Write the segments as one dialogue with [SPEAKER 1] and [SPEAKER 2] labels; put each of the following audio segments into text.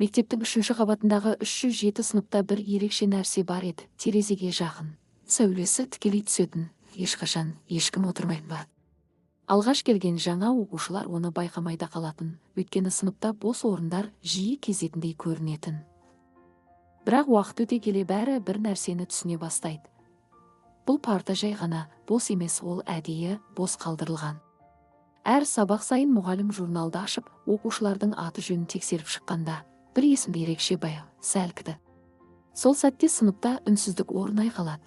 [SPEAKER 1] Мектептің 3-ші қабатындағы 307 сыныпта бір ерекше нәрсе бар еді. Терезеге жақын. Сәулесі тікелей түсетін. Ешқашан ешкім отырмайтын ба. Алғаш келген жаңа оқушылар оны байқамайда қалатын. Өйткені сыныпта бос орындар жиі кезетіндей көрінетін. Бірақ уақыт өте келе бәрі бір нәрсені түсіне бастайды. Бұл парта жай ғана бос емес, ол әдейі бос қалдырылған. Әр сабақ сайын мұғалім журналды ашып, оқушылардың аты жөнін тексеріп шыққанда, бір есімді ерекше баяу, сәл кіді. Сол сәтте сыныпта үнсіздік орнай қалады.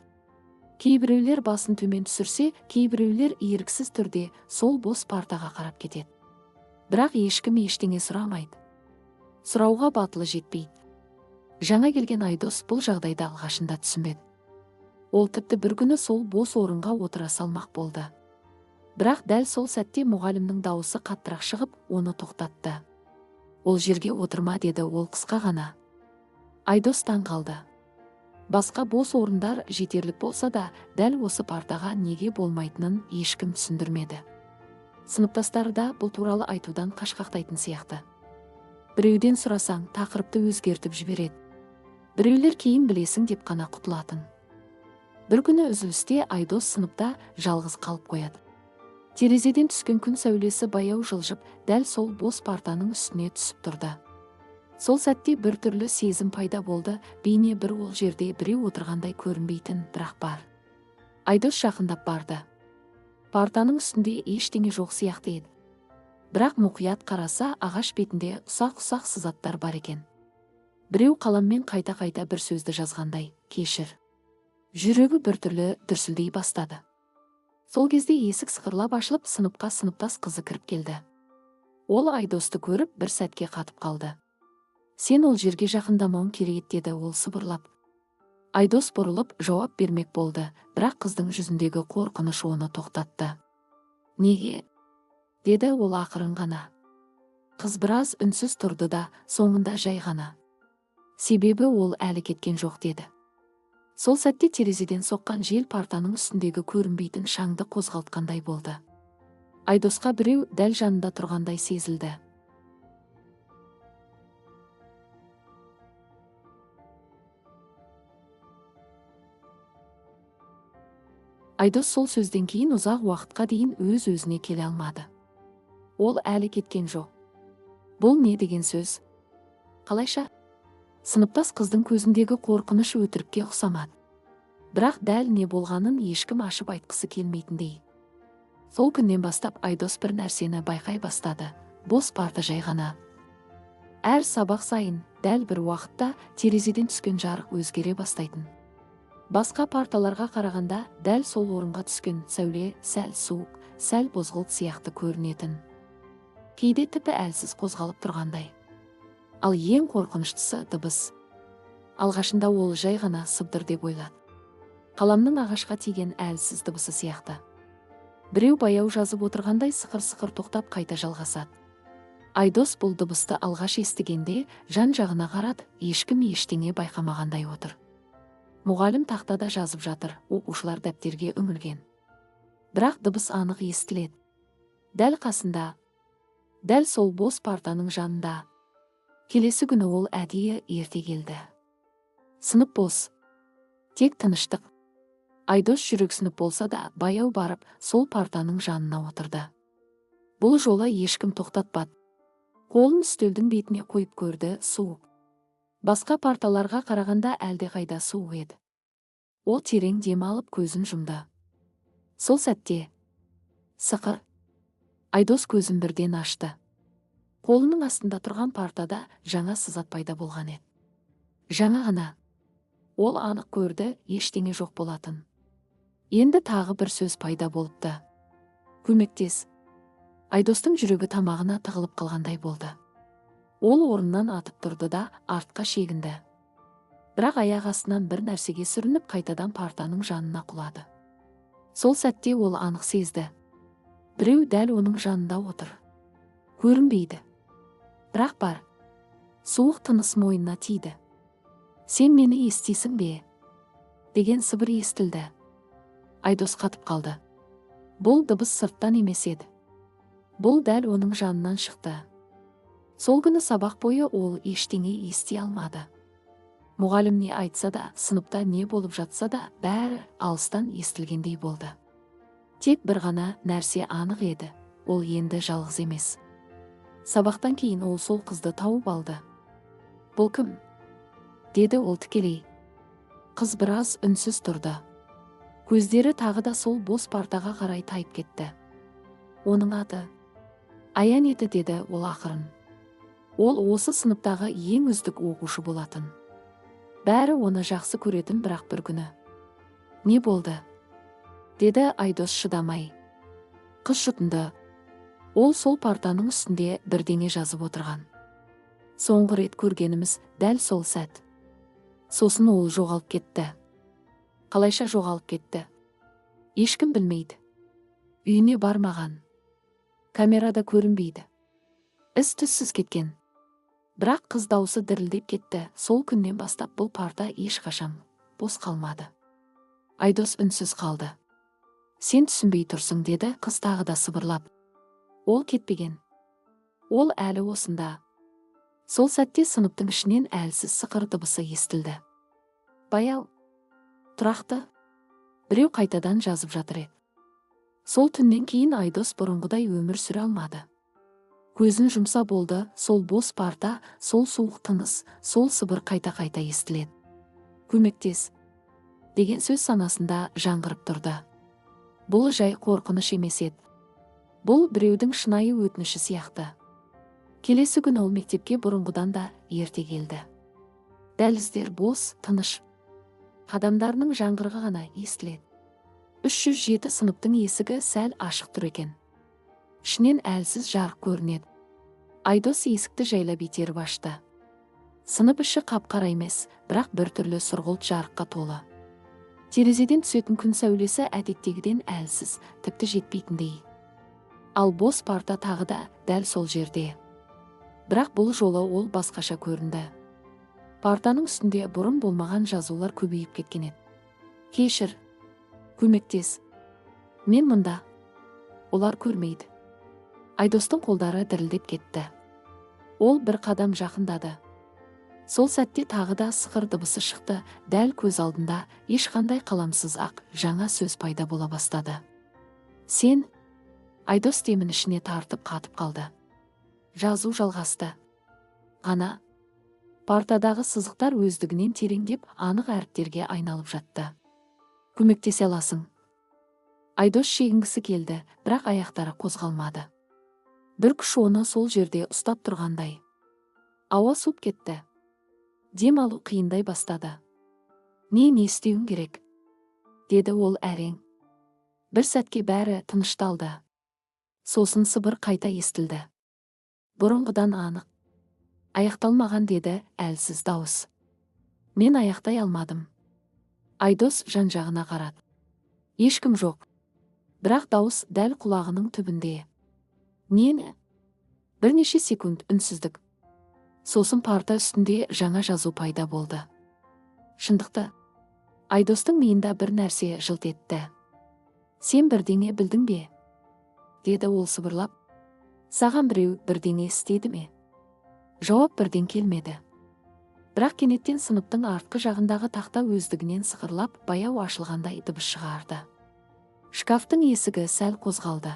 [SPEAKER 1] Кейбіреулер басын төмен түсірсе, кейбіреулер еріксіз түрде сол бос партаға қарап кетеді. Бірақ ешкім ештеңе сұрамайды. Сұрауға батылы жетпейді. Жаңа келген Айдос бұл жағдайды алғашында түсінбеді. Ол тіпті бір күні сол бос орынға отыра салмақ болды. Бірақ дәл сол сәтте мұғалімнің дауысы қаттырақ шығып, оны тоқтатты. Ол жерге отырма, деді ол қысқа ғана. Айдос таң қалды. Басқа бос орындар жетерлік болса да, дәл осы партаға неге болмайтынын ешкім түсіндірмеді. Сыныптастары да бұл туралы айтудан қашқақтайтын сияқты. Біреуден сұрасаң, тақырыпты өзгертіп жібереді. Біреулер кейін білесің деп қана құтылатын. Бір күні үзілісте Айдос сыныпта жалғыз қалып қояды. Терезеден түскен күн сәулесі баяу жылжып, дәл сол бос партаның үстіне түсіп тұрды. Сол сәтте бір түрлі сезім пайда болды, бейне бір ол жерде біреу отырғандай көрінбейтін, бірақ бар. Айдос жақындап барды. Партаның үстінде ештеңе жоқ сияқты еді. Бірақ мұқият қараса, ағаш бетінде ұсақ-ұсақ сызаттар бар екен. Біреу қаламмен қайта-қайта бір сөзді жазғандай, кешір. Жүрегі бір түрлі дүрсілдей бастады. Сол кезде есік сықырлап ашылып, сыныпқа сыныптас қызы кіріп келді. Ол Айдосты көріп, бір сәтке қатып қалды. Сен ол жерге жақындамауың керек, деді ол сыбырлап. Айдос бұрылып жауап бермек болды, бірақ қыздың жүзіндегі қорқыныш оны тоқтатты. Неге? Деді ол ақырын ғана. Қыз біраз үнсіз тұрды да, соңында жай ғана. Себебі ол әлі кеткен жоқ, деді. Сол сәтте терезеден соққан жел партаның үстіндегі көрінбейтін шаңды қозғалтқандай болды. Айдосқа біреу дәл жанында тұрғандай сезілді. Айдос сол сөзден кейін ұзақ уақытқа дейін өз-өзіне келе алмады. Ол әлі кеткен жоқ. Бұл не деген сөз? Қалайша? Сыныптас қыздың көзіндегі қорқыныш өтірікке ұқсамады. Бірақ дәл не болғанын ешкім ашып айтқысы келмейтіндей. Сол күннен бастап Айдос бір нәрсені байқай бастады. Бос парта жай ғана. Әр сабақ сайын, дәл бір уақытта терезеден түскен жарық өзгере бастайтын. Басқа парталарға қарағанда дәл сол орынға түскен сәуле сәл суық, сәл бозғылт сияқты көрінетін. Кейде тіпті әлсіз қозғалып тұрғандай. Ал ең қорқыныштысы дыбыс. Алғашында ол жай ғана сыбдыр деп ойлады. Қаламның ағашқа тиген әлсіз дыбысы сияқты. Біреу баяу жазып отырғандай сықыр-сықыр тоқтап қайта жалғасады. Айдос бұл дыбысты алғаш естігенде жан-жағына қарады, ешкім ештеңе байқамағандай отыр. Мұғалім тақтада жазып жатыр, оқушылар дәптерге үңілген. Бірақ дыбыс анық естіледі. Дәл қасында, дәл сол бос партаның жанында. Келесі күні ол әдейі ерте келді. Сынып бос. Тек тыныштық. Айдос жүрексініп болса да, баяу барып, сол партаның жанына отырды. Бұл жолы ешкім тоқтатпады. Қолын үстелдің бетіне қойып көрді, суық. Басқа парталарға қарағанда әлдеқайда суық еді. Ол терең дем алып көзін жұмды. Сол сәтте сықыр. Айдос көзін бірден ашты. Қолының астында тұрған партада жаңа сызат пайда болған еді. Жаңа ғана. Ол анық көрді, ештеңе жоқ болатын. Енді тағы бір сөз пайда болыпты. Көмектес. Айдостың жүрегі тамағына тығылып қалғандай болды. Ол орнынан атып тұрды да артқа шегінді. Бірақ аяқ астынан бір нәрсеге сүрініп қайтадан партаның жанына құлады. Сол сәтте ол анық сезді. Біреу дәл оның жанында отыр. Көрінбейді. Бірақ бар. Суық тыныс мойнына тиді. Сен мені естисің бе? Деген сыбыр естілді. Айдос қатып қалды. Бұл дыбыс сырттан емес еді. Бұл дәл оның жанынан шықты. Сол күні сабақ бойы ол ештеңе ести алмады. Мұғалім не айтса да, сыныпта не болып жатса да, бәрі алыстан естілгендей болды. Тек бір ғана нәрсе анық еді, ол енді жалғыз емес. Сабақтан кейін ол сол қызды тауып алды. «Бұл кім?» деді ол тікелей. Қыз біраз үнсіз тұрды. Көздері тағы да сол бос партаға қарай тайып кетті. «Оның аты Аян еді», деді ол ақырын. Ол осы сыныптағы ең үздік оқушы болатын. Бәрі оны жақсы көретін, бірақ бір күні. «Не болды?» деді Айдос шыдамай. Қыз жұтынды. Ол сол партаның үстінде бірдеңе жазып отырған. Соңғы рет көргеніміз дәл сол сәт. Сосын ол жоғалып кетті. Қалайша жоғалып кетті? Ешкім білмейді. Үйіне бармаған. Камерада көрінбейді. Із-түзсіз кеткен. Бірақ қыз даусы дірілдеп кетті. Сол күннен бастап бұл парта ешқашан бос қалмады. Айдос үнсіз қалды. «Сен түсінбей тұрсың», деді қыз тағы да сыбырлап. Ол кетпеген. Ол әлі осында. Сол сәтте сыныптың ішінен әлсіз сықыр дыбысы естілді. Баяу, тұрақты. Біреу қайтадан жазып жатыр еді. Сол түннен кейін Айдос бұрынғыдай өмір сүре алмады. Көзін жұмса болды, сол бос парта, сол суық тыныс, сол сыбыр қайта-қайта естіледі. «Көмектес» деген сөз санасында жаңғырып тұрды. Бұл жай қорқыныш емес еді. Бұл біреудің шынайы өтініші сияқты. Келесі күн ол мектепке бұрынғыдан да ерте келді. Дәліздер бос, тыныш. Қадамдарының жаңғырығы ғана естіледі. 307 сыныптың есігі сәл ашық тұр екен. Ішінен әлсіз жарық көрінеді. Айдос есікті жайлап итеріп ашты. Сынып іші қап-қара емес, бірақ бір түрлі сұрғылт жарыққа толы. Терезеден түсетін күн сәулесі әдеттегіден әлсіз, тіпті жетпейтіндей. Ал бос парта тағы да дәл сол жерде. Бірақ бұл жолы ол басқаша көрінді. Партаның үстінде бұрын болмаған жазулар көбейіп кеткен еді. «Кешір», «Көмектес», «Мен мұнда», «Олар көрмейді». Айдостың қолдары дірілдеп кетті. Ол бір қадам жақындады. Сол сәтте тағы да сықыр дыбысы шықты. Дәл көз алдында ешқандай қаламсыз ақ жаңа сөз пайда бола бастады. «Сен?» Айдос демін ішіне тартып қатып қалды. Жазу жалғасты. Ғана. Партадағы сызықтар өздігінен тереңдеп, анық әріптерге айналып жатты. «Көмектесе аласың?» Айдос шегінгісі келді, бірақ аяқтары қозғалмады. Бір күш оны сол жерде ұстап тұрғандай. Ауа суып кетті. Дем алу қиындай бастады. Не істеуім керек?» деді ол әрең. Бір сәтке бәрі тынышталды. Сосын сыбыр қайта естілді. Бұрынғыдан анық. «Аяқталмаған», деді әлсіз дауыс. «Мен аяқтай алмадым». Айдос жан-жағына қарады. Ешкім жоқ. Бірақ дауыс дәл құлағының түбінде. «Нені?» Бірнеше секунд үнсіздік. Сосын парта үстінде жаңа жазу пайда болды. «Шындықты». Айдостың миында бір нәрсе жылт етті. «Сен бірдеңе білдің бе?» деді ол сыбырлап. «Саған біреу бірдеңе істеді ме?» Жауап бірден келмеді. Бірақ кенеттен сыныптың артқы жағындағы тақта өздігінен сықырлап, баяу ашылғандай дыбыс шығарды. Шкафтың есігі сәл қозғалды.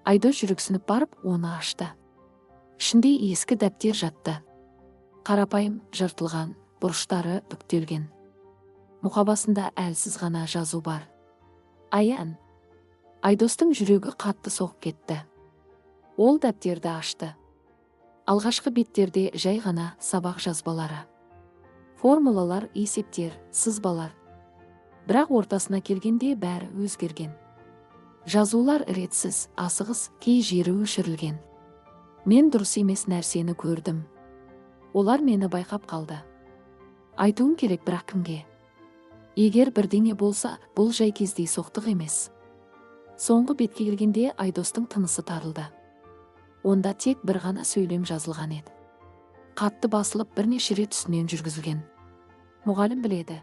[SPEAKER 1] Айдос жүрексініп барып, оны ашты. Ішінде ескі дәптер жатты. Қарапайым, жыртылған, бұрыштары бүктелген. Мұқабасында әлсіз ғана жазу бар. «Аян». Айдостың жүрегі қатты соғып кетті. Ол дәптерді ашты. Алғашқы беттерде жай ғана сабақ жазбалары. Формулалар, есептер, сызбалар. Бірақ ортасына келгенде бәрі өзгерген. Жазулар ретсіз, асығыс, кей жері өшірілген. «Мен дұрыс емес нәрсені көрдім. Олар мені байқап қалды. Айтуым керек, бірақ кімге? Егер бірдеңе болса, бұл жай кездей соқтық емес». Соңғы бетке келгенде Айдостың тынысы тарылды. Онда тек бір ғана сөйлем жазылған еді. Қатты басылып бірнеше рет үстінен жүргізілген. «Мұғалім біледі».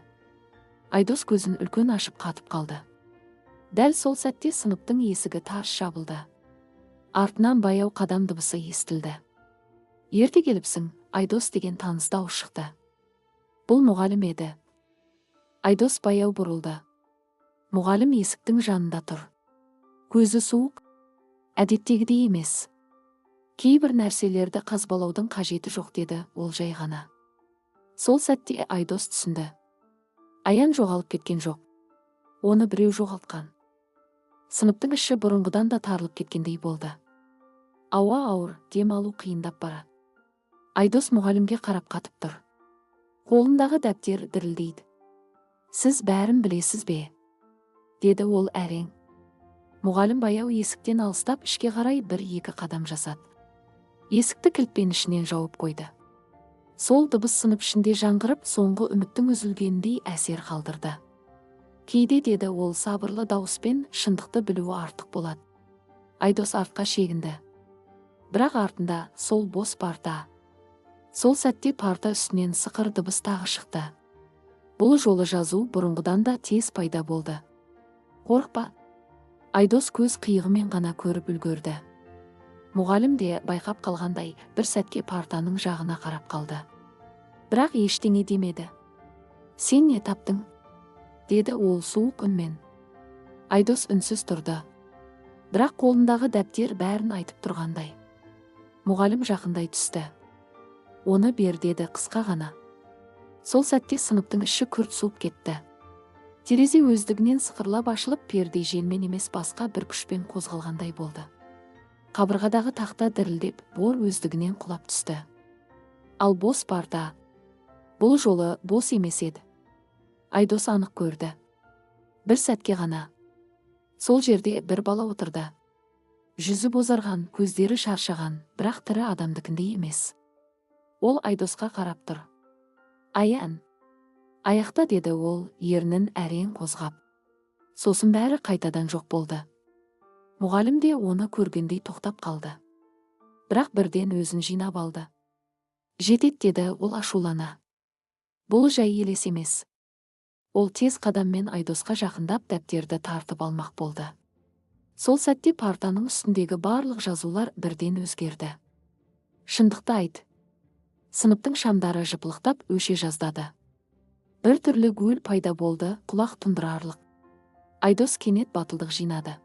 [SPEAKER 1] Айдос көзін үлкен ашып қатып қалды. Дәл сол сәтте сыныптың есігі тарс жабылды. Артынан баяу қадам дыбысы естілді. Ерте келіпсің, Айдос деген таныс дауыс шықты. Бұл мұғалім еді. Айдос баяу бұрылды. Мұғалім есіктің жанында тұр. Көзі суық, әдеттегідей емес. Кейбір нәрселерді қазбалаудың қажеті жоқ деді ол жай ғана. Сол сәтте Айдос түсінді. Аян жоғалып кеткен жоқ. Оны біреу жоғалтқан. Сыныптың іші бұрынғыдан да тарылып кеткендей болды. Ауа ауыр, дем алу қиындап барады. Айдос мұғалімге қарап қатып тұр. Қолындағы дәптер дірілдейді. Сіз бәрін білесіз бе? Деді ол әрең. Мұғалім баяу есіктен алыстап ішке қарай 1-2 қадам жасады. Есікті кілтпен ішінен жауып қойды. Сол дыбыс сынып ішінде жаңғырып, соңғы үміттің үзілгеніндей әсер қалдырды. Кейде, деді ол сабырлы дауыспен, шындықты білуі артық болады. Айдос артқа шегінді. Бірақ артында сол бос парта. Сол сәтте парта үстінен сықыр дыбыс тағы шықты. Бұл жолы жазу бұрынғыдан да тез пайда болды. Қорықпа. Айдос көз қиығымен ғана көріп үлгерді. Мұғалім де байқап қалғандай бір сәтке партаның жағына қарап қалды. Бірақ ештеңе демеді. Сен не таптың? Деді ол суық үнмен. Айдос үнсіз тұрды. Бірақ қолындағы дәптер бәрін айтып тұрғандай. Мұғалім жақындай түсті. Оны бер, деді қысқа ғана. Сол сәтте сыныптың іші күрт суып кетті. Терезе өздігінен сықырлап ашылып, перде желмен емес басқа бір күшпен қозғалғандай болды. Қабырғадағы тақта дірілдеп, бор өздігінен құлап түсті. Ал бос парта. Бұл жолы бос емес еді. Айдос анық көрді. Бір сәтке ғана. Сол жерде бір бала отырды. Жүзі бозарған, көздері шаршаған, бірақ тірі адамдыкіндей емес. Ол Айдосқа қарап тұр. Аян. Аяқта, деді ол, ернін әрең қозғап. Сосын бәрі қайтадан жоқ болды. Мұғалім де оны көргендей тоқтап қалды. Бірақ бірден өзін жинап алды. Жетет, деді ол ашулана. Бұл жай елес емес. Ол тез қадаммен Айдосқа жақындап дәптерді тартып алмақ болды. Сол сәтте партаның үстіндегі барлық жазулар бірден өзгерді. Шындықты айт. Сыныптың шамдары жыпылықтап өше жаздады. Бір түрлі гүл пайда болды, құлақ тұндырарлық. Айдос кенет батылдық жинады.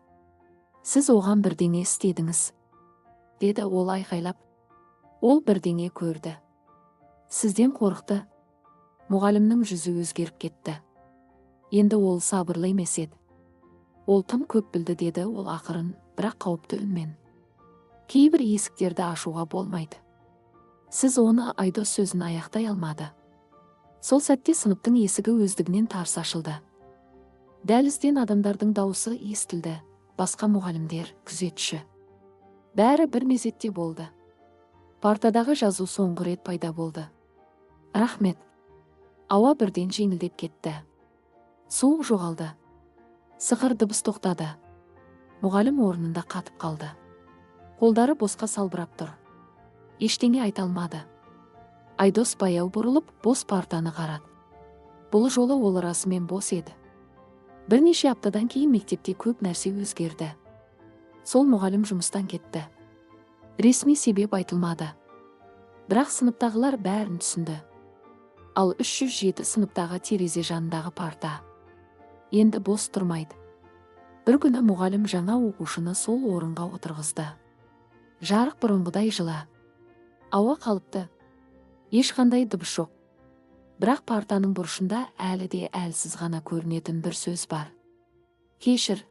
[SPEAKER 1] Сіз оған бірдеңе істедіңіз, деді ол айқайлап. Ол бірдеңе көрді. Сізден қорықты. Мұғалімнің жүзі өзгеріп кетті. Енді ол сабырлы емес еді. Ол тым көп білді, деді ол ақырын, бірақ қауіпті үнмен. Кейбір есіктерді ашуға болмайды. Сіз оны, Айдос сөзін аяқтай алмады. Сол сәтте сыныптың есігі өздігінен тарс ашылды. Дәлізден адамдардың дауысы естілді, басқа мұғалімдер, күзетші. Бәрі бір мезетте болды. Партадағы жазу соңғы рет пайда болды. Рахмет. Ауа бірден жеңілдеп кетті. Суық жоғалды. Сықыр дыбыс тоқтады. Мұғалім орнында қатып қалды. Қолдары босқа салбырап тұр. Ештеңе айта алмады. Айдос баяу бұрылып, бос партаны қарады. Бұл жолы ол расымен бос еді. Бірнеше аптадан кейін мектепте көп нәрсе өзгерді. Сол мұғалім жұмыстан кетті. Ресми себеп айтылмады. Бірақ сыныптағылар бәрін түсінді. Ал 307 сыныптағы терезе жанындағы парта енді бос тұрмайды. Бір күні мұғалім жаңа оқушыны сол орынға отырғызды. Жарық бұрынғыдай жылы. Ауа қалыпты. Ешқандай дыбыс жоқ. Бірақ партаның бұрышында әлі де әлсіз ғана көрінетін бір сөз бар. Кешір.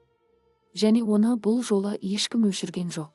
[SPEAKER 1] Және оны бұл жолы ешкім өшірген жоқ.